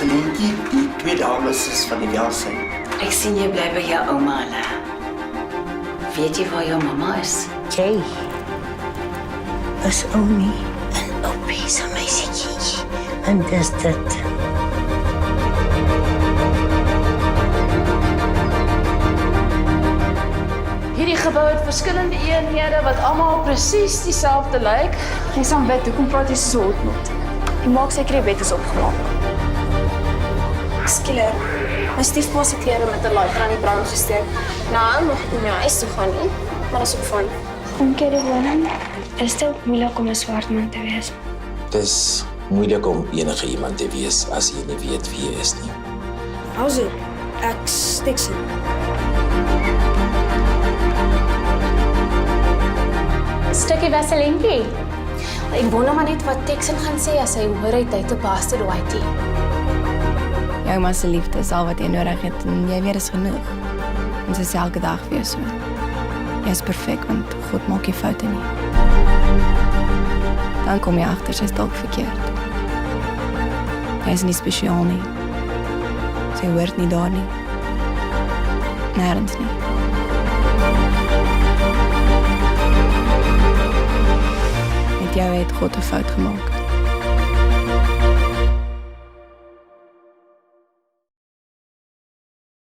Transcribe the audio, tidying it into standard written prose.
Marcelintjie, die twee dames is van die welsyn. Ek sien jy bly by jou ouma hulle. Weet jy waar jou mamma is? Jy is oomie en oupie se meisietjie. En dis dit. Hierdie gebou het verskillende eenhede wat almal presies dieselfde lyk. Jy sal weet hoekom praat jy so hotnot. Ek maak seker die bed is opgemaak. Skielik, my stiefpa se klere met 'n lighter aan die brand gesteek. Nou, mag ek nie na huis toe gaan nie, maar dat is ook van. Omkeer die woning, is dit moeilik om 'n swart man te wees. Het is moeilik om enige iemand te wees as jy nie weet wie jy is nie. Also, ek Dixon. Stukkie Vaseline. Ek wonder maar net wat Dixon gaan sê as hy hoor hy tyd op Pastor Whitey. Jou ma se liefde is al wat jy nodig het en jy weet is genoeg. Ons is elke dag weer so. Jy is perfek want God maak nie foute nie. Dan kom jy agter sy's dalk verkeerd. Jy is nie spesiaal nie. Sy hoort nie daar nie. Nêrens nie. Met jou het God 'n fout gemaak.